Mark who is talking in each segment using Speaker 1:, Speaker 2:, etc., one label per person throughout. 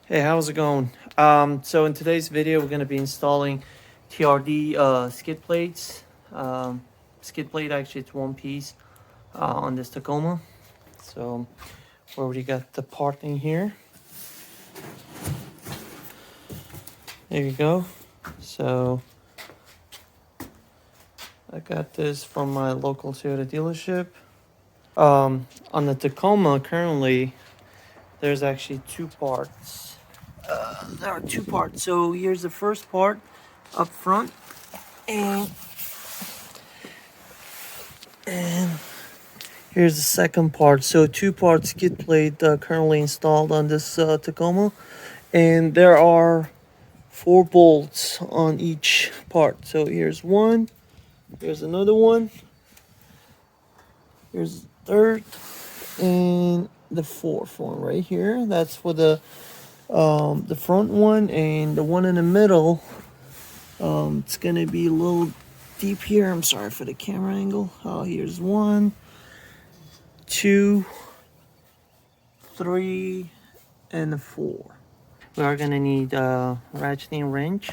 Speaker 1: Hey, how's it going? So in today's video, we're going to be installing TRD skid plates. Skid plate, actually, it's one piece on this Tacoma. So we already got the part in here. There you go. So I got this from my local Toyota dealership. On the Tacoma, currently, there's actually two parts. There are two parts. So here's the first part up front, and here's the second part. So two part skid plate currently installed on this Tacoma, and there are 4 bolts on each part. So here's one, here's another one, here's the third, and the fourth one right here. That's for the front one, and the one in the middle. It's gonna be a little deep here. I'm sorry for the camera angle. Here's 1, 2, 3, and 4. We are gonna need a ratcheting wrench,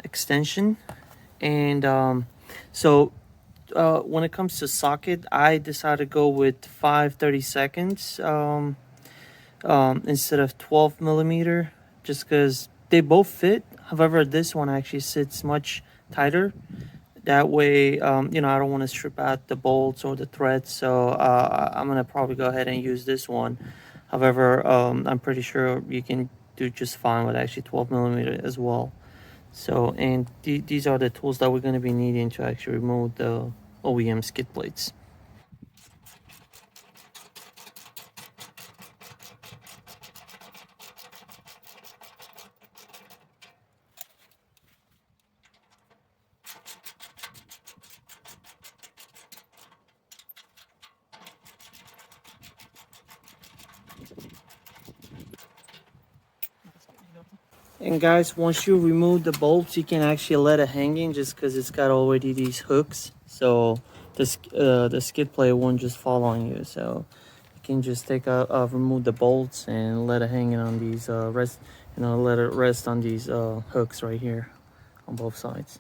Speaker 1: extension, and when it comes to socket, I decided to go with 5/32 instead of 12 millimeter, just because they both fit. However, this one actually sits much tighter. That way, I don't want to strip out the bolts or the threads, so I'm gonna probably go ahead and use this one. However, I'm pretty sure you can do just fine with actually 12 millimeter as well. So, and these are the tools that we're going to be needing to actually remove the OEM skid plates. And guys, once you remove the bolts, you can actually let it hang in, just because it's got already these hooks. So the skid plate won't just fall on you. So you can just remove the bolts and let it hang in on these let it rest on these hooks right here on both sides.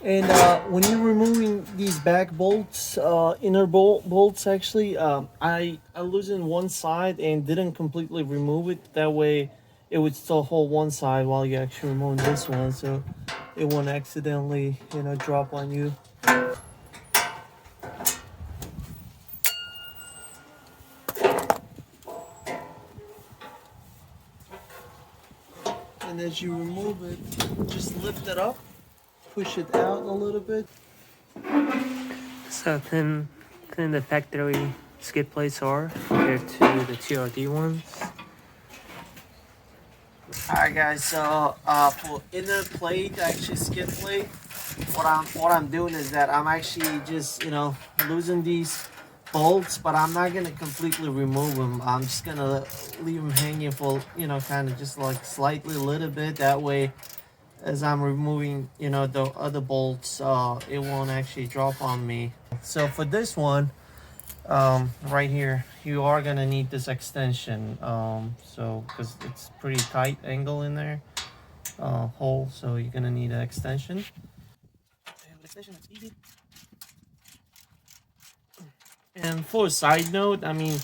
Speaker 1: And when you're removing these back bolts, inner bolts actually, I loosened one side and didn't completely remove it. That way it would still hold one side while you actually remove this one, so it won't accidentally, drop on you. And as you remove it, just lift it up, push it out a little bit. So thin the factory skid plates are compared to the TRD ones. Alright guys, so for inner plate, actually skid plate, what I'm doing is that I'm actually just losing these bolts, but I'm not gonna completely remove them. I'm just gonna leave them hanging for kind of just like slightly a little bit. That way, as I'm removing the other bolts, it won't actually drop on me. So for this one, right here, you are gonna need this extension, so because it's pretty tight angle in there, hole, so you're gonna need an extension. And with extension, it's easy. And for a side note, I mean,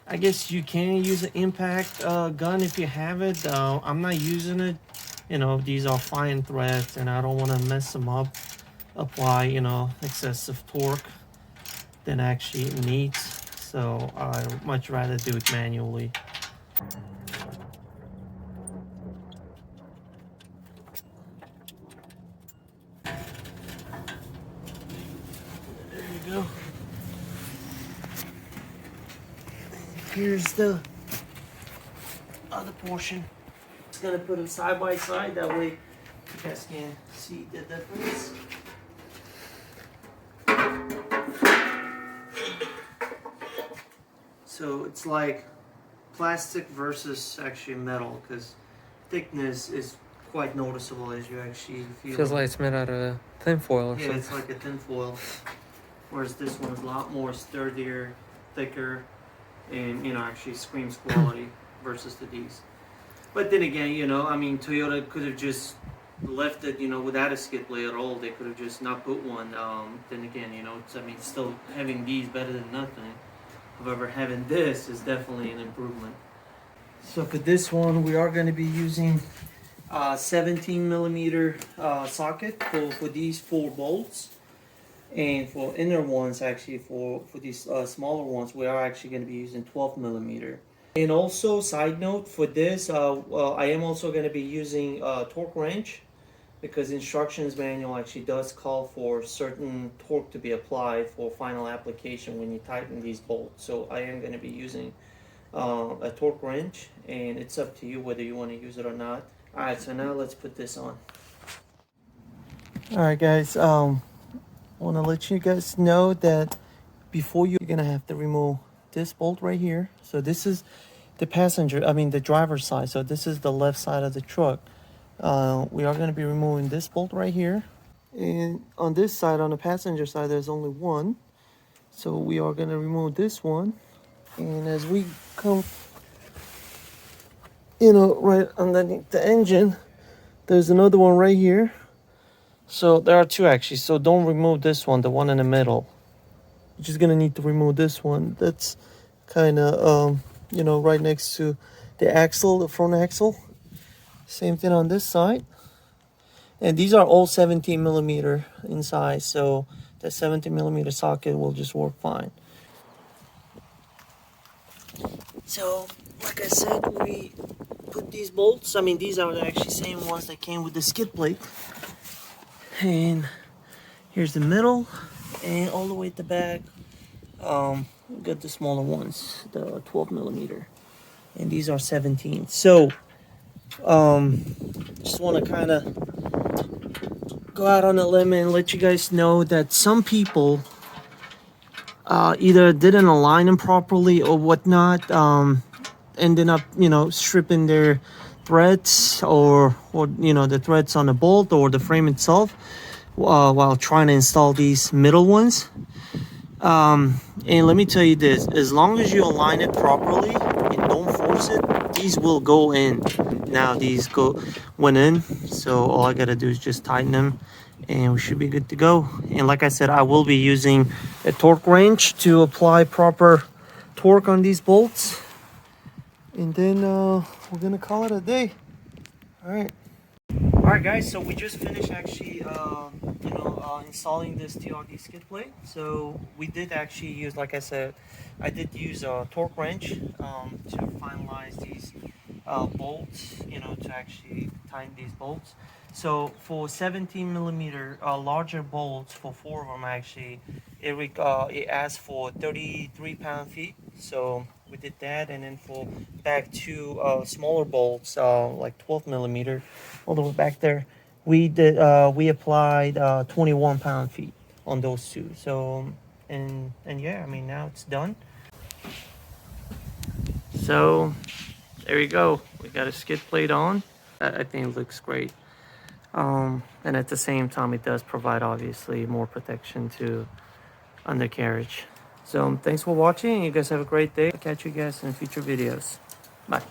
Speaker 1: I guess you can use an impact gun if you have it. I'm not using it. These are fine threads, and I don't want to mess them up, apply excessive torque than actually it needs. So I much rather do it manually. There you go. Here's the other portion. Just gonna put them side by side. That way You guys can see the difference. So it's like plastic versus actually metal, because thickness is quite noticeable as you actually feel.
Speaker 2: Feels like it's made out of tin foil or something.
Speaker 1: Yeah, it's like a tin foil. Whereas this one is a lot more sturdier, thicker, and actually screams quality versus these. But then again, I mean, Toyota could have just left it, without a skid plate at all. They could have just not put one. Then again, still having these better than nothing. However, having this is definitely an improvement. So for this one, we are going to be using 17 millimeter socket for these 4 bolts. And for inner ones, actually, for these smaller ones, we are actually going to be using 12 millimeter. And also, side note, for this, I am also going to be using torque wrench, because instructions manual actually does call for certain torque to be applied for final application when you tighten these bolts. So I am going to be using a torque wrench, and it's up to you whether you want to use it or not. Alright, so now let's put this on. Alright guys, I want to let you guys know that before you're going to have to remove this bolt right here. So this is the the driver's side. So this is the left side of the truck. We are going to be removing this bolt right here. And on this side, on the passenger side, there's only one. So we are going to remove this one. And as we come, right underneath the engine, there's another one right here. So there are 2 actually. So don't remove this one, the one in the middle. You're just going to need to remove this one. That's kind of, right next to the axle, the front axle. Same thing on this side. And these are all 17 millimeter in size. So the 17 millimeter socket will just work fine. So, like I said, we put these bolts. These are the actually same ones that came with the skid plate. And here's the middle, and all the way at the back, we got the smaller ones, the 12 millimeter, and these are 17. So, just want to kind of go out on a limb and let you guys know that some people either didn't align them properly or whatnot, ended up, stripping their threads or the threads on the bolt or the frame itself while trying to install these middle ones. And let me tell you this, as long as you align it properly and don't force it, these will go in. Now these went in, so all I gotta do is just tighten them and we should be good to go. And like I said, I will be using a torque wrench to apply proper torque on these bolts, and then we're gonna call it a day. Alright guys, so we just finished actually installing this TRD skid plate. So we did actually use, like I said, I did use a torque wrench to finalize these bolts, to actually tighten these bolts. So for 17 millimeter larger bolts, for 4 of them actually, it asked for 33 pound-feet. So we did that, and then for back to smaller bolts, like 12 millimeter, all the way back there, we applied 21 pound-feet on those 2. So and yeah, now it's done. So there you go. We got a skid plate on. I think it looks great. And at the same time, it does provide obviously more protection to undercarriage. So thanks for watching. You guys have a great day. I'll catch you guys in future videos. Bye.